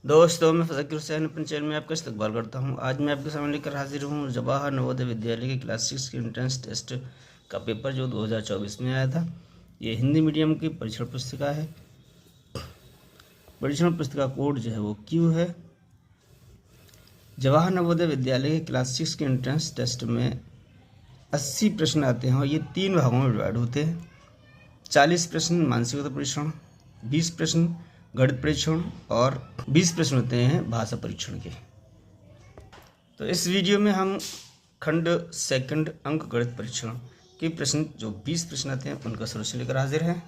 दोस्तों, मैं फ़ज़ाकिर हुसैन अपने चैनल में आपका इस्तकबाल करता हूं। आज मैं आपके सामने लेकर हाजिर हूं जवाहर नवोदय विद्यालय के क्लास 6 के एंट्रेंस टेस्ट का पेपर जो 2024 में आया था। ये हिंदी मीडियम की परीक्षण पुस्तिका है। परीक्षण पुस्तिका कोड जो है वो क्यू है। जवाहर नवोदय विद्यालय के क्लास 6 के एंट्रेंस टेस्ट में 80 प्रश्न आते हैं और ये 3 भागों में डिवाइड होते हैं। 40 प्रश्न मानसिकता परीक्षण, 20 प्रश्न गणित परीक्षण और 20 प्रश्न होते हैं भाषा परीक्षण के। तो इस वीडियो में हम खंड सेकंड अंक गणित परीक्षण के प्रश्न जो 20 प्रश्न आते हैं उनका सॉल्यूशन लेकर हाजिर हैं।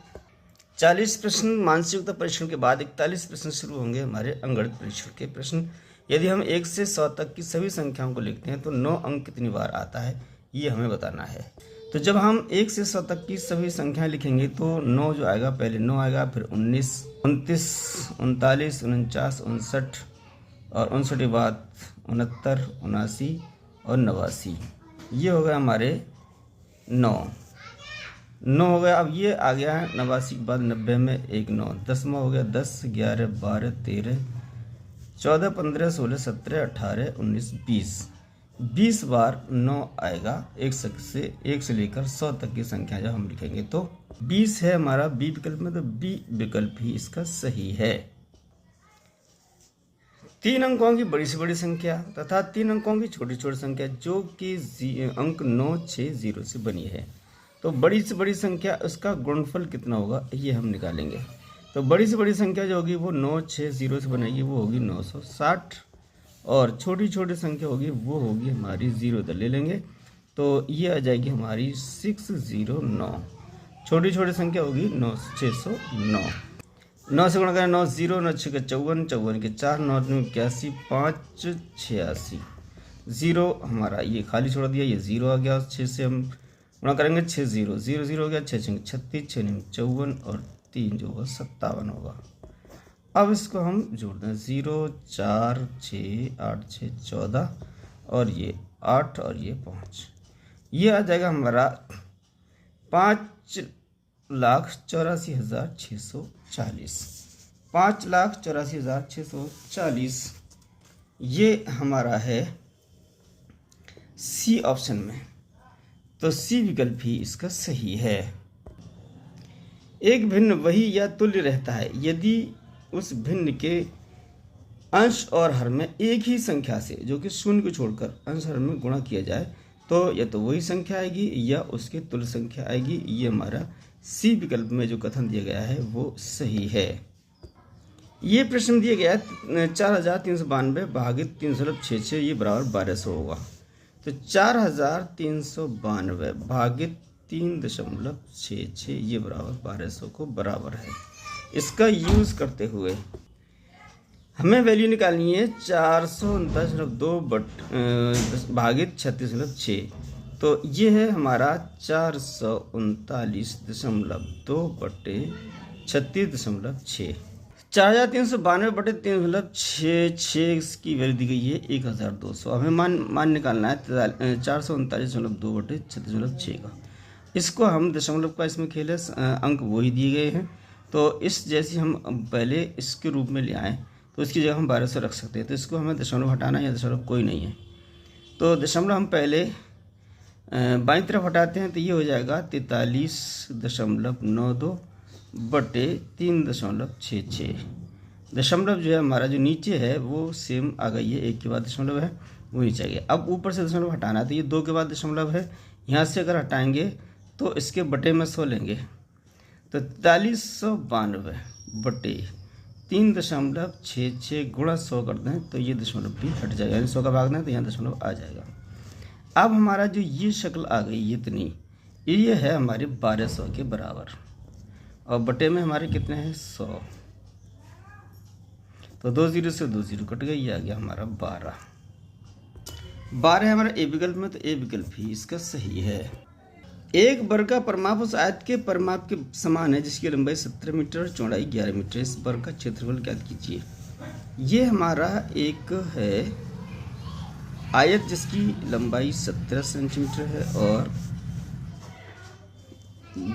40 प्रश्न मानसिकता परीक्षण के बाद 41 प्रश्न शुरू होंगे हमारे अंकगणित परीक्षण के प्रश्न। यदि हम 1 से 100 तक की सभी संख्याओं को लिखते हैं तो 9 अंक कितनी बार आता है ये हमें बताना है। तो जब हम 1 से 100 तक की सभी संख्याएं लिखेंगे तो 9 जो आएगा, पहले 9 आएगा, फिर 19, 29, 39, 49, 59 और 59 के बाद 69, 79 और 89। ये हो गया हमारे 9 हो गया। अब ये आ गया है 89 के बाद 90 में एक 9, 10वां हो गया, 10, 11, 12, 13, 14, 15, 16, 17, 18, 19, 20 बार 9 आएगा। 1 से लेकर 100 तक की संख्या जब हम लिखेंगे तो 20 है हमारा बी विकल्प में, तो बी विकल्प ही इसका सही है। 3 अंकों की बड़ी से बड़ी संख्या तथा 3 अंकों की छोटी छोटी संख्या जो कि अंक 9, 6, 0 से बनी है। तो बड़ी से बड़ी संख्या उसका गुणनफल कितना होगा ये हम निकालेंगे। तो बड़ी से बड़ी संख्या जो होगी वो 9, 6, 0 से बनेगी, वो होगी 960 और छोटी छोटी संख्या होगी वो होगी हमारी 0 इधर ले लेंगे तो ये आ जाएगी हमारी 609। छोटी छोटी संख्या होगी 609। 9 से गुणा करें 9, 0, 9 6 54, 54 के 4, 9 81, 5 86। 0 हमारा ये खाली छोड़ दिया, ये 0 आ गया। 6 से हम गुणा करेंगे 6, 0, 0, 0 हो गया, 6 6 36, 6 54 और 3 जो होगा 57 होगा। अब इसको हम जोड़ दें, 0, 4, 6, 8, 6, 14 और ये 8 और ये 5। ये आ जाएगा हमारा 5,84,640। 5,84,640 ये हमारा है सी ऑप्शन में, तो सी विकल्प ही इसका सही है। एक भिन्न वही या तुल्य रहता है यदि उस भिन्न के अंश और हर में एक ही संख्या से जो कि 0 को छोड़कर अंश हर में गुणा किया जाए तो या तो वही संख्या आएगी या उसके तुल्य संख्या आएगी। ये हमारा सी विकल्प में जो कथन दिया गया है वो सही है। ये प्रश्न दिया गया है 4392 भागित 366 ये बराबर 1200 होगा। तो 4392 भागित 3.66 ये बराबर 1200 को बराबर है। इसका यूज करते हुए हमें वैल्यू निकालनी है 439.2 भागित 36.6। तो ये है हमारा 439.2 बटे 36.6। 4392/3.66 की वैल्यू दी गई है 1200। हमें मान निकालना है 439.2 बटे 36.6 का। इसको हम दशमलव का इसमें खेल है, अंक वही दिए गए हैं। तो इस जैसी हम पहले इसके रूप में ले आएँ तो इसकी जगह हम 1200 रख सकते हैं। तो इसको हमें दशमलव हटाना है या दशमलव कोई नहीं है, तो दशमलव हम पहले बाईं तरफ हटाते हैं तो ये हो जाएगा 43.92 बटे 3.66। दशमलव जो है हमारा जो नीचे है वो सेम आ गई है, 1 के बाद दशमलव है वो नीचे आ गया। अब ऊपर से दशमलव हटाना है तो ये 2 के बाद दशमलव है, यहाँ से अगर हटाएंगे तो इसके बटे में 100 लेंगे तो 4392 बटे 3.66 गुणा 100 कर दें तो ये दशमलव भी हट जाएगा, यानी 100 का भाग दें तो यहाँ दशमलव आ जाएगा। अब हमारा जो ये शक्ल आ गई इतनी, ये है हमारे 1200 के बराबर और बटे में हमारे कितने हैं 100। तो 2 0 से 2 0 कट गई, ये आ गया हमारा 12 है हमारा ए विकल्प में, तो ए विकल्प ही इसका सही है। एक वर्ग का परिमाप उस आयत के परिमाप के समान है जिसकी लंबाई 17 मीटर, चौड़ाई 11 मीटर। इस वर्ग का क्षेत्रफल ज्ञात कीजिए। ये हमारा एक है आयत जिसकी लंबाई 17 सेंटीमीटर है और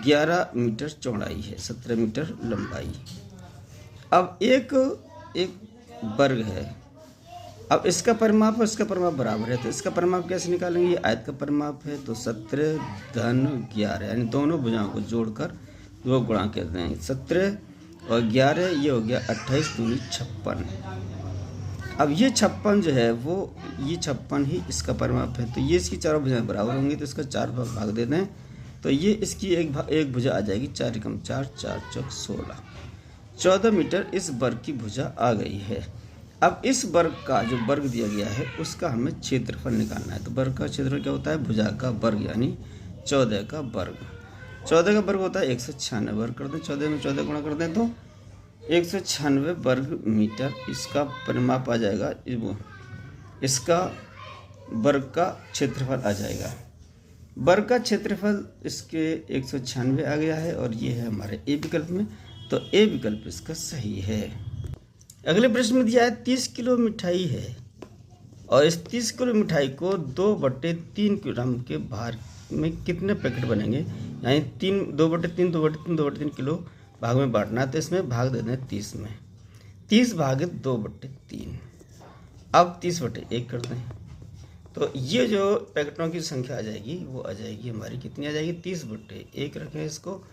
11 मीटर चौड़ाई है, 17 मीटर लंबाई। अब एक वर्ग है। अब इसका परिमाप और इसका परिमाप बराबर है, तो इसका परिमाप कैसे निकालेंगे? ये आयत का परिमाप है, तो 17 धन 11, यानी दोनों भुजाओं को जोड़कर 2 गुणा कर देंगे। 17 और 11 ये हो गया 28 दूनी 56। अब ये 56 जो है वो ये 56 ही इसका परिमाप है, तो ये इसकी चारों भुजाएं बराबर होंगी, तो इसका 4 भाग दे दें, तो ये इसकी एक भुजा आ जाएगी। 4 एकम 4, 4 चौक 16, 14 मीटर इस वर्ग की भुजा आ गई है। अब इस वर्ग का जो वर्ग दिया गया है उसका हमें क्षेत्रफल निकालना है। तो वर्ग का क्षेत्रफल क्या होता है? भुजा का वर्ग, यानी 14 का वर्ग। 14 का वर्ग होता है 196, वर्ग कर दें 14 में 14 गुणा कर दें तो 196 वर्ग मीटर इसका परिमाप आ जाएगा। इसका वर्ग का क्षेत्रफल आ जाएगा। वर्ग का क्षेत्रफल इसके 196 आ गया है और ये है हमारे ए विकल्प में, तो ए विकल्प इसका सही है। अगले प्रश्न में दिया है 30 किलो मिठाई है और इस 30 किलो मिठाई को 2/3 ग्राम के भार में कितने पैकेट बनेंगे, यानी 2/3 किलो भाग में बांटना है, तो इसमें भाग दे दें 30 में। 30 भागित 2/3, अब 30/1 कर दें, तो ये जो पैकेटों की संख्या आ जाएगी वो आ जाएगी हमारी, कितनी आ जाएगी? 30/1 रखें इसको,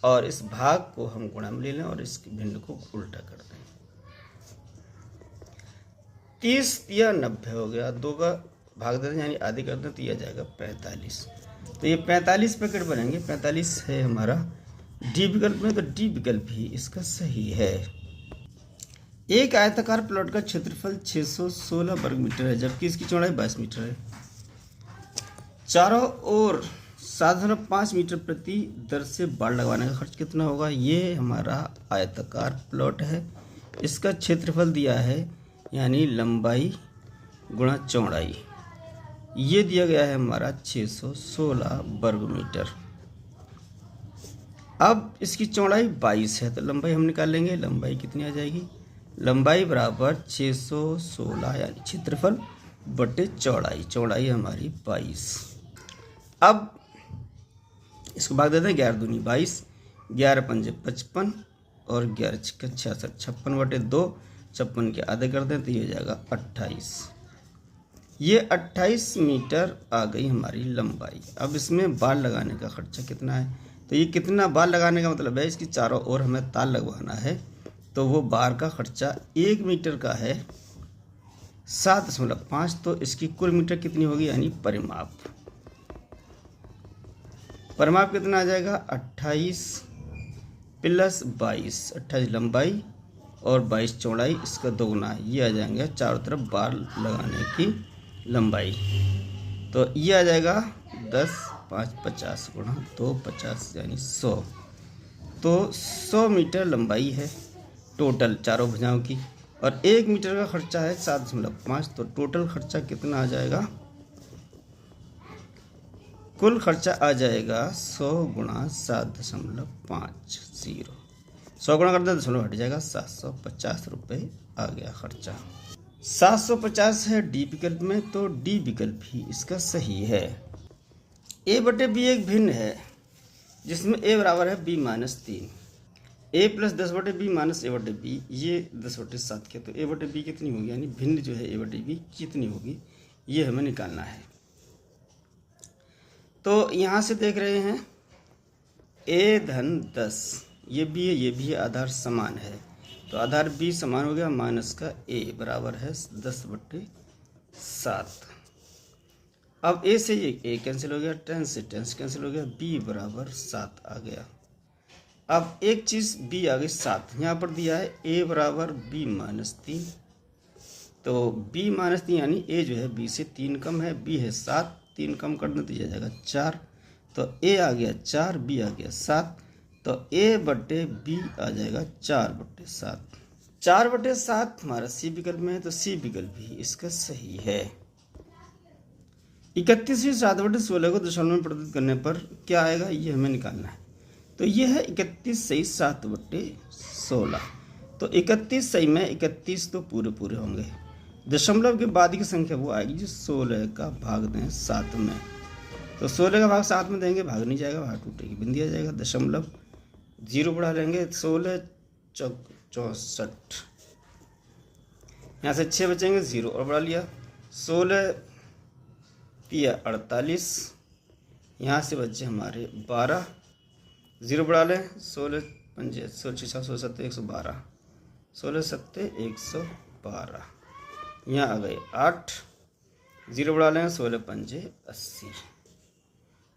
और इस भाग को हम गुणा में ले लें और इस भिन्न को उल्टा कर दें। 30 या 90 हो गया, 2 का भाग दे दें यानी आधी कर दें, तो यह आ जाएगा 45। तो ये 45 पैकेट बनेंगे। 45 है हमारा डी विकल्प में, तो डी विकल्प ही इसका सही है। एक आयताकार प्लॉट का क्षेत्रफल 616 वर्ग मीटर है, जबकि इसकी चौड़ाई 22 मीटर है। चारों ओर 7.5 मीटर प्रति दर से बाड़ लगवाने का खर्च कितना होगा? ये हमारा आयताकार प्लॉट है, इसका क्षेत्रफल दिया है यानी लंबाई गुणा चौड़ाई, ये दिया गया है हमारा 616 वर्ग मीटर। अब इसकी चौड़ाई 22 है, तो लंबाई हम निकाल लेंगे। लंबाई कितनी आ जाएगी? लंबाई बराबर 616 यानी क्षेत्रफल बटे चौड़ाई, चौड़ाई हमारी 22। अब इसको भाग देते हैं, 11 दूनी 22, 11 पंजे 55 और 11 छक्के 66, 56/2, 56 के आधे कर दें तो ये हो जाएगा 28। ये 28 मीटर आ गई हमारी लंबाई। अब इसमें बाल लगाने का खर्चा कितना है? तो ये कितना बाल लगाने का मतलब है, इसकी चारों ओर हमें तार लगवाना है, तो वो बार का खर्चा 1 मीटर का है 7.5, तो इसकी कुल मीटर कितनी होगी, यानी परिमाप कितना आ जाएगा? 28 प्लस 22, 28 लंबाई और 22 चौड़ाई, इसका दोगुना, ये आ जाएंगे चारों तरफ बार लगाने की लंबाई, तो ये आ जाएगा 10 5 50 गुणा 2 50 यानी 100, तो 100 मीटर लंबाई है टोटल चारों भुजाओं की, और 1 मीटर का खर्चा है 7.5, तो टोटल खर्चा कितना आ जाएगा? कुल खर्चा आ जाएगा 100 गुणा 7.50, 100 गुणा कर दें तो 100 हट जाएगा, 750 रुपये आ गया खर्चा। 750 है डी विकल्प में, तो डी विकल्प ही इसका सही है। a/b एक भिन्न है जिसमें a बराबर है b-3, a plus 10/b minus a/b, ये 10/7 के, तो a/b कितनी होगी, यानी भिन्न जो है a/b कितनी होगी, ये हमें निकालना है। तो यहाँ से देख रहे हैं a-10, ये भी है ये भी है, आधार समान है, तो आधार b समान हो गया, माइनस का a बराबर है 10/7। अब a से ये a कैंसिल हो गया, 10 से 10 कैंसिल हो गया, b बराबर 7 आ गया। अब एक चीज़ b आ गई 7, यहाँ पर दिया है a बराबर b-3, तो b-3 यानी a जो है b से 3 कम है, b है 7, 3 कम कर दें तो ये आ जाएगा 4, तो a आ गया 4, b आ गया 7, तो a/b आ जाएगा 4/7। 4/7 हमारा सी विकल्प में है, तो सी विकल्प भी इसका सही है। 31वीं 7/16 को दशमलव में परिवर्तित करने पर क्या आएगा, ये हमें निकालना है। तो ये है 31 सही 7/16, तो 31 सही में 31 तो पूरे पूरे होंगे, दशमलव के बाद की संख्या वो आएगी जो 16 का भाग दें 7 में, तो 16 का भाग 7 में देंगे, भाग नहीं जाएगा, भाग टूटेगी, बिंदी आ जाएगा, दशमलव 0 बढ़ा लेंगे, 16 चौक 64, यहाँ से 6 बचेंगे, 0 और बढ़ा लिया। 16 तिया 48, यहाँ से बचे हमारे 12, 0 बढ़ा लें। 16 पंजे 16 16 7 112, 16 7 112, यहाँ आ गए 8, 0 बढ़ा लें। 16 पंजे 80।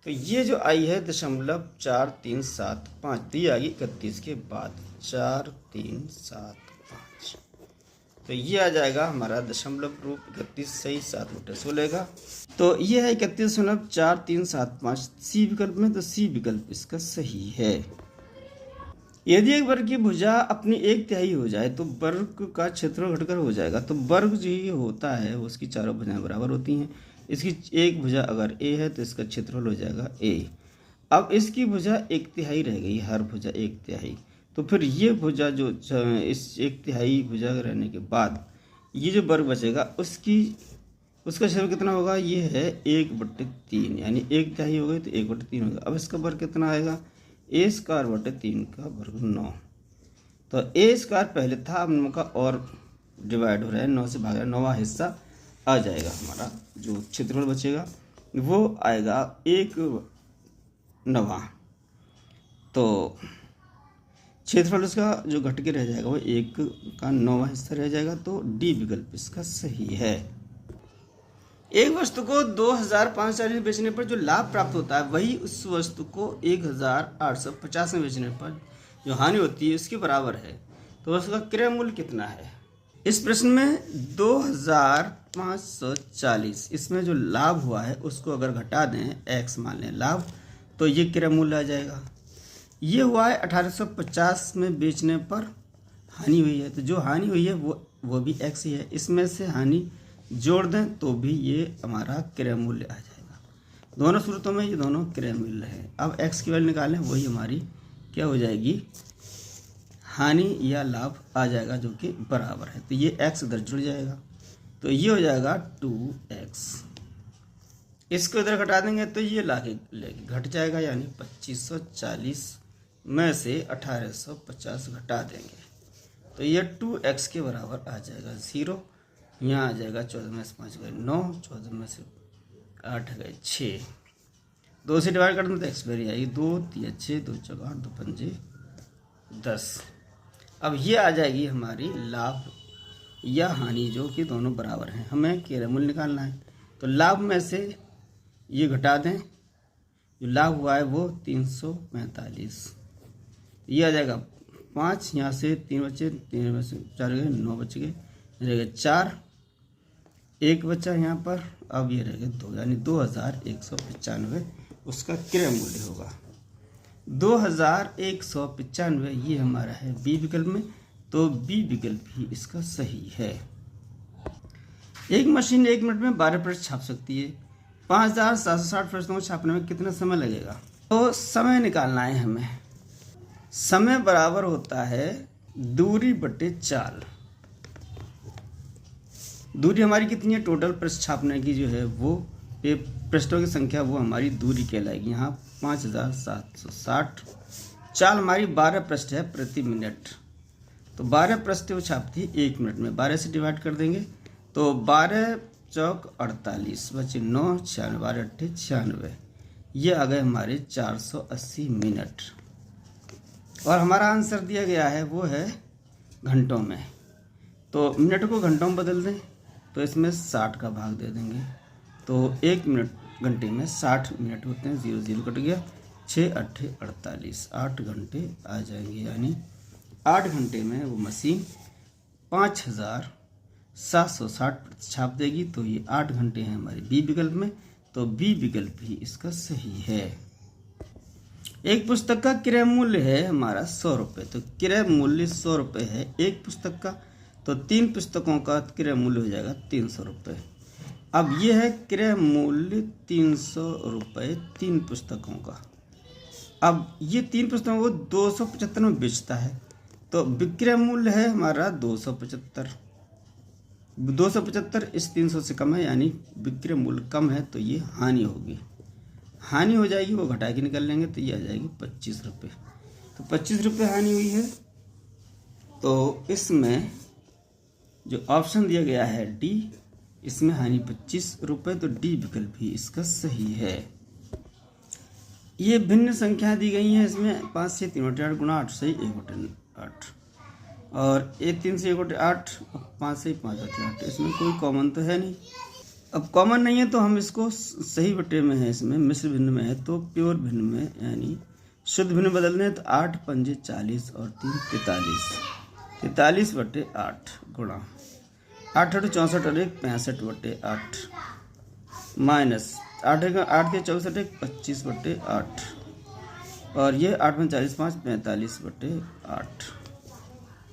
तो ये जो आई है 0.4375, तो ये आ गई 31 के बाद 4375। तो ये आ जाएगा हमारा दशमलव रूप 31 सही 7 बटे 16 का। तो ये है 31.4375 सी विकल्प में, तो सी विकल्प इसका सही है। यदि एक वर्ग की भुजा अपनी 1/3 हो जाए तो वर्ग का क्षेत्रफल घटकर हो जाएगा। तो वर्ग जो ये होता है उसकी चारों भुजाएं बराबर होती हैं। इसकी एक भुजा अगर ए है तो इसका क्षेत्रफल हो जाएगा ए। अब इसकी भुजा 1/3 रह गई, हर भुजा 1/3, तो फिर ये भुजा जो इस 1/3 भुजा रहने के बाद ये जो वर्ग बचेगा उसका क्षेत्रफल कितना होगा, ये है 1/3, यानी 1/3 हो गई तो 1/3 होगा। अब इसका वर्ग कितना आएगा, a²/3 का वर्ग 9। तो a² पहले था, अब 9 का और डिवाइड हो रहा है, 9 से भाग रहा है, 9वां हिस्सा आ जाएगा। हमारा जो क्षेत्रफल बचेगा वो आएगा 1/9। तो क्षेत्रफल उसका जो घट के रह जाएगा वो 1 का 9वां हिस्सा रह जाएगा। तो डी विकल्प इसका सही है। एक वस्तु को 2540 में बेचने पर जो लाभ प्राप्त होता है वही उस वस्तु को 1850 में बेचने पर जो हानि होती है उसके बराबर है। तो उसका क्रय मूल्य कितना है। इस प्रश्न में 2540 इसमें जो लाभ हुआ है उसको अगर घटा दें, x मान लें लाभ, तो ये क्रय मूल्य आ जाएगा। ये हुआ है 1850 में बेचने पर हानि हुई है, तो जो हानि हुई है वो भी x ही है। इसमें से हानि जोड़ दें तो भी ये हमारा क्रय मूल्य आ जाएगा। दोनों सूरतों में ये दोनों क्रय मूल्य है। अब x की वैल्यू निकालें, वही हमारी क्या हो जाएगी, हानि या लाभ आ जाएगा, जो कि बराबर है। तो ये x इधर जुड़ जाएगा, तो ये हो जाएगा 2x। इसको इधर घटा देंगे तो ये लेके घट जाएगा, यानी 2540 में से 1850 घटा देंगे तो ये 2x के बराबर आ जाएगा। 0 यहाँ आ जाएगा, 14 में से 5 गए 9, 14 में से 8 गए 6, 2 से डिवाइड कर दें तो x वेरी आएगी 2 3 6 2 4 8 2 5 10। अब ये आ जाएगी हमारी लाभ या हानि, जो कि दोनों बराबर हैं। हमें क्रय मूल्य निकालना है, तो लाभ में से ये घटा दें, जो लाभ हुआ है वो 345, ये आ जाएगा 5, यहाँ से 3 बचे, 3 में से 4 गए 9 बच गए, रह गए 4, 1 बचा यहाँ पर, अब ये रह गए 2, यानी 2195 उसका क्रय मूल्य होगा। 2195 ये हमारा है बी विकल्प में, तो बी विकल्प ही इसका सही है। एक मशीन 1 मिनट में 12 पृष्ठ छाप सकती है। 5760 पृष्ठों को छापने में कितना समय लगेगा। तो समय निकालना है हमें। समय बराबर होता है दूरी बटे चाल। दूरी हमारी कितनी है, टोटल पृष्ठ छापने की जो है वो पृष्ठों की संख्या वो हमारी दूरी कहलाएगी। यहाँ 5760, चाल हमारी 12 पृष्ठ है प्रति मिनट, तो 12 पृष्ठ वो छापती है 1 मिनट में। 12 से डिवाइड कर देंगे तो 12 चौक 48 बचे 9, 96 12 अट्ठे 96, ये आ गए हमारे 480 मिनट। और हमारा आंसर दिया गया है वो है घंटों में, तो मिनट को घंटों में बदल दें तो इसमें 60 का भाग दे देंगे, तो 1 मिनट घंटे में 60 मिनट होते हैं। 0 0 कट गया, 6 अट्ठे 48, 8 घंटे आ जाएंगे, यानी 8 घंटे में वो मशीन 5760 छाप देगी। तो ये 8 घंटे हैं हमारे बी विकल्प में, तो बी विकल्प ही इसका सही है। एक पुस्तक का क्रय मूल्य है हमारा 100 रुपये, तो क्रय मूल्य 100 रुपये है एक पुस्तक का, तो 3 पुस्तकों का क्रय मूल्य हो जाएगा 300 रुपये। अब ये है क्रय मूल्य 300 रुपये 3 पुस्तकों का। अब ये 3 पुस्तकों को 275 में बेचता है, तो विक्रय मूल्य है हमारा 275। 275 इस 300 से कम है, यानी विक्रय मूल्य कम है, तो ये हानि होगी। हानि हो जाएगी, वो घटा के निकल लेंगे, तो ये आ जाएगी 25 रुपये। तो 25 रुपये हानि हुई है, तो इसमें जो ऑप्शन दिया गया है डी, इसमें हानि 25 रुपये, तो डी विकल्प ही इसका सही है। ये भिन्न संख्या दी गई हैं, इसमें 5 से 3/8 गुणा 8 से 1/8 और ये 3 से 1/8 और 5 से 5/8। इसमें कोई कॉमन तो है नहीं। अब कॉमन नहीं है तो हम इसको सही बटे में है, इसमें मिश्र भिन्न में है तो प्योर भिन्न में यानी शुद्ध भिन्न बदलने हैं तो 8 पंजे 40 और 3 43, 43/8 गुणा 8 8 64 और 1 65/8 माइनस 8 के 64 25/8 और ये 8 में 40 5 45/8।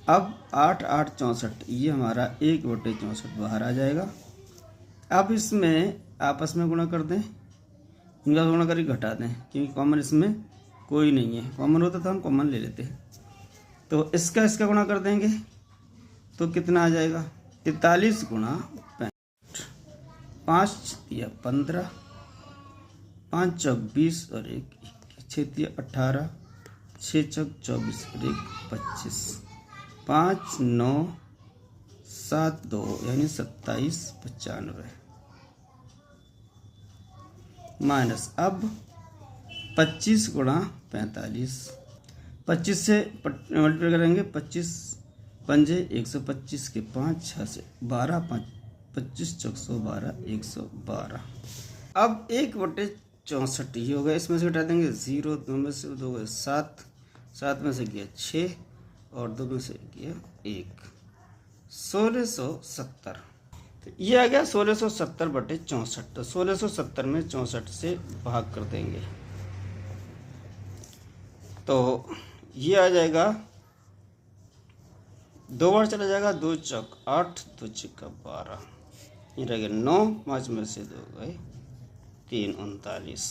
अब 8 8 64 ये हमारा 1/64 बाहर आ जाएगा। अब इसमें आपस में गुणा कर दें, इनका गुणा करके घटा दें क्योंकि कॉमन इसमें कोई नहीं है। कॉमन होता तो हम कॉमन ले लेते हैं। तो इसका गुणा कर देंगे तो कितना आ जाएगा 43 गुणा 65, 5 या 15, 5 चौक 20 और 1 6 18, 6 चौक 24 और 1 25, 5 9 7 2 यानी 27 95 माइनस अब 25 गुणा 45, 25 से मल्टीप्लाई करेंगे 25 पंजे 125 के 5 6 से 12 5 25 चौक 112 112। अब 1/64 ये हो गया। इसमें से घटा देंगे 0, 2 में से 2 गए 7, 7 में से गया 6 और 2 में से गया 1, 1670। तो ये आ गया 1670/64। तो 1670 में 64 से भाग कर देंगे तो ये आ जाएगा, 2 बार चला जाएगा, 2 चौक 8, 2 चौका 12, ये रह गया 9, 5 में से 2 गए 3 39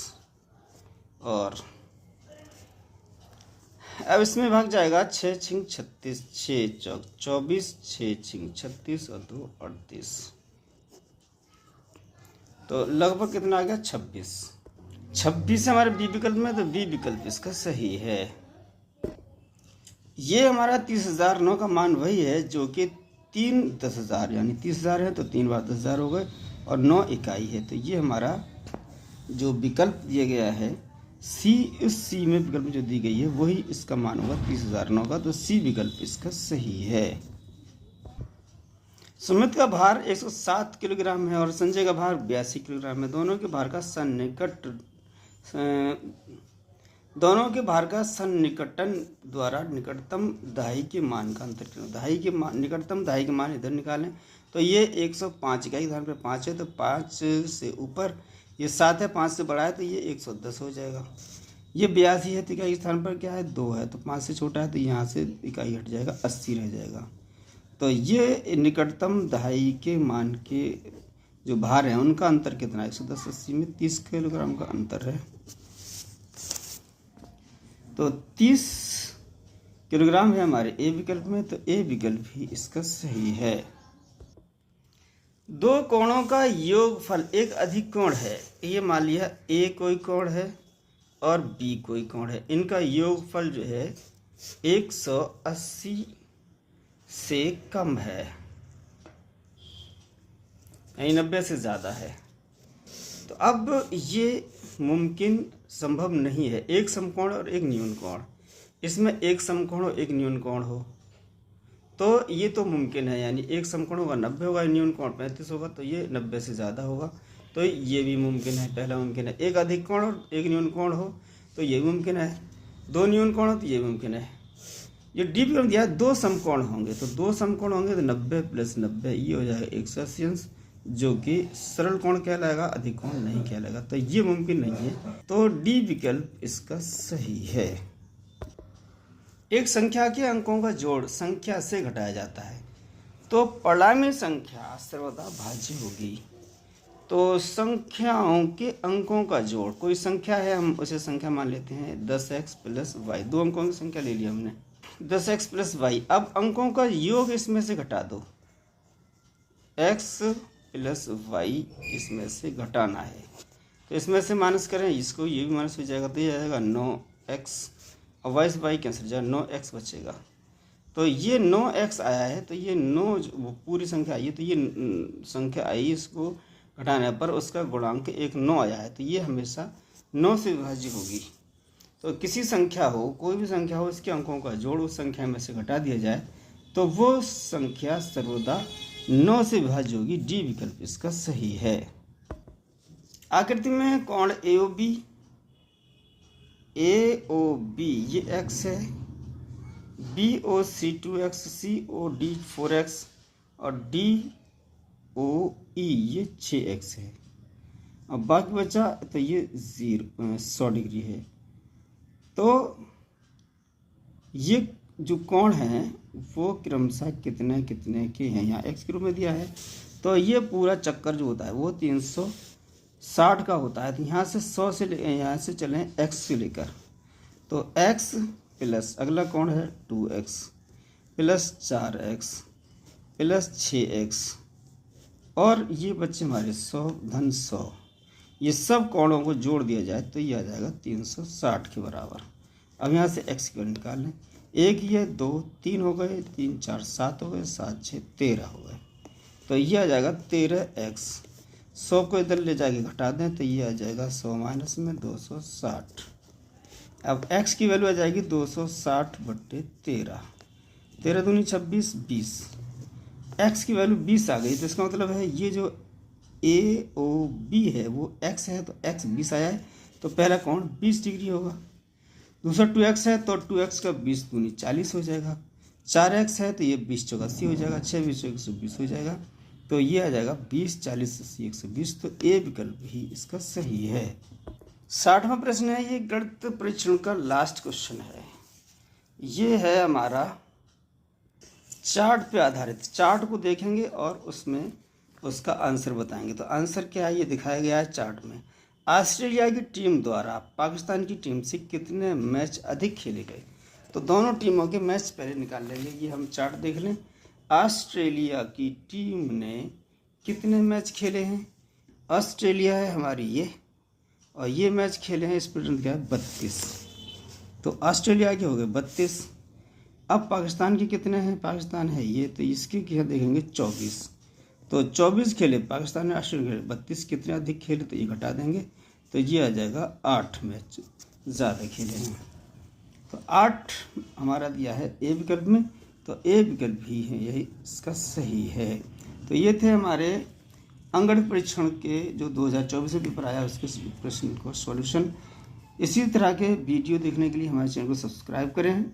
और अब इसमें भाग जाएगा 6 छिंग 36, 6 चौक 24, 6 छिंग 36 और 2 38, तो लगभग कितना आ गया 26। 26 हमारे बी विकल्प में, तो बी विकल्प इसका सही है। ये हमारा 30,009 का मान वही है जो कि 3 10,000 यानी 30,000 है तो 3 बार 10,000 हो गए और 9 इकाई है। तो ये हमारा जो विकल्प दिया गया है सी, इस सी में विकल्प जो दी गई है वही इसका मान होगा 30,009 का, तो सी विकल्प इसका सही है। सुमित का भार 107 किलोग्राम है और संजय का भार 82 किलोग्राम है। दोनों के भार का सन्निकटन द्वारा निकटतम दहाई के मान का अंतर करें। निकटतम दहाई के मान इधर निकालें तो ये 105 इकाई स्थान पर 5 है तो 5 से ऊपर ये 7 है, 5 से बड़ा है तो ये 110 हो जाएगा। ये 82 है तो इकाई स्थान पर क्या है 2 है तो 5 से छोटा है तो यहाँ से इकाई हट जाएगा 80 रह जाएगा। तो ये निकटतम दहाई के मान के जो भार हैं उनका अंतर कितना है 110 80 में 30 किलोग्राम का अंतर है। तो 30 किलोग्राम है हमारे ए विकल्प में, तो ए विकल्प ही इसका सही है। दो कोणों का योगफल एक अधिक कोण है। ये मान लिया ए कोई कोण है और बी कोई कोण है। इनका योगफल जो है 180 से कम है, यानी 90 से ज़्यादा है। तो अब ये मुमकिन संभव नहीं है एक समकोण और एक न्यून कोण। इसमें एक समकोण और एक न्यून कोण हो तो ये तो मुमकिन है, यानी एक समकोण होगा 90 होगा, न्यून कोण 35 होगा तो ये 90 से ज़्यादा होगा, तो ये भी मुमकिन है। पहला मुमकिन है एक अधिक कोण और एक न्यून कोण हो तो ये मुमकिन है, दो न्यून कोण हो तो ये मुमकिन है। ये डी विकल्प दिया है दो समकोण होंगे, तो दो समकोण होंगे तो 90 + 90 ये हो जाएगा 180 अंश, जो कि सरल कोण कहलाएगा, अधिक कोण नहीं कहलाएगा, तो ये मुमकिन नहीं है। तो डी विकल्प इसका सही है। एक संख्या के अंकों का जोड़ संख्या से घटाया जाता है तो परिणामी संख्या सर्वदा भाज्य होगी। तो संख्याओं के अंकों का जोड़, कोई संख्या है हम उसे संख्या मान लेते हैं 10x + y, दो अंकों की संख्या ले लिया हमने 10x + y। अब अंकों का योग इसमें से घटा दो, x + y इसमें से घटाना है तो इसमें से माइनस करें, इसको ये भी माइनस हो जाएगा तो ये आ जाएगा 9x और y से y कैंसिल हो जाएगा, 9x बचेगा। तो ये 9x आया है, तो ये 9 वो पूरी संख्या आई है, तो ये संख्या आई, इसको घटाने पर उसका गुणांक 1 9 आया है, तो ये हमेशा 9 से विभाज्य होगी। तो किसी संख्या हो, कोई भी संख्या हो, इसके अंकों का जोड़ उस संख्या में से घटा दिया जाए तो वो संख्या सर्वदा 9 से विभाज्य होगी। डी विकल्प इसका सही है। आकृति में कोण AOB ये x है, BOC 2x, COD 4x और DOE ये 6x है। अब बाकी बचा तो ये 100 डिग्री है। तो ये जो कोण हैं वो क्रमशः कितने कितने के हैं, यहाँ x के रूप में दिया है। तो ये पूरा चक्कर जो होता है वो 360 का होता है। तो यहाँ से 100 से यहाँ से चलें x से लेकर, तो x प्लस अगला कोण है 2x plus 4x plus 6x और ये बच्चे हमारे 100 धन 100, ये सब कोणों को जोड़ दिया जाए तो ये आ जाएगा 360 के बराबर। अब यहाँ से x की वैल्यू निकाल लें, 1 ये 2 3 हो गए, 3 4 7 हो गए, 7 6 13 हो गए, तो ये आ जाएगा 13x। 100 को इधर ले जाके घटा दें तो ये आ जाएगा 100 माइनस में 260। अब x की वैल्यू आ जाएगी 260/13, 13 दूनी 26 20, x की वैल्यू 20 आ गई। तो इसका मतलब है ये जो AOB है वो x है, तो x 20 आया है, तो पहला कोण 20 डिग्री होगा। दूसरा 2x है तो 2x का 20 दूनी 40 हो जाएगा। 4x है तो ये 20 चौका 80 हो जाएगा, 6 20 120 हो जाएगा, तो ये आ जाएगा 20 40 80 120। तो ए विकल्प ही इसका सही है। 60वां प्रश्न है, ये गणित परीक्षण का लास्ट क्वेश्चन है। ये है हमारा चार्ट पे आधारित, चार्ट को देखेंगे और उसमें उसका आंसर बताएंगे। तो आंसर क्या है ये दिखाया गया है चार्ट में। ऑस्ट्रेलिया की टीम द्वारा पाकिस्तान की टीम से कितने मैच अधिक खेले गए, तो दोनों टीमों के मैच पहले निकाल लेंगे। ये हम चार्ट देख लें, ऑस्ट्रेलिया की टीम ने कितने मैच खेले हैं, ऑस्ट्रेलिया है हमारी ये, और ये मैच खेले हैं, स्प्लिट क्या है 32, तो ऑस्ट्रेलिया के हो गए 32। अब पाकिस्तान के कितने हैं, पाकिस्तान है ये, तो इसके क्या देखेंगे 24, तो 24 खेले पाकिस्तान ने, ऑस्ट्रेलिया खेले 32, कितने अधिक खेले तो ये घटा देंगे, तो ये आ जाएगा 8 मैच ज़्यादा खेले हैं। तो 8 हमारा दिया है ए विकल्प में, तो ए विकल्प ही है, यही इसका सही है। तो ये थे हमारे अंगगणित परीक्षण के जो 2024 में पेपर आया उसके प्रश्न को सॉल्यूशन। इसी तरह के वीडियो देखने के लिए हमारे चैनल को सब्सक्राइब करें।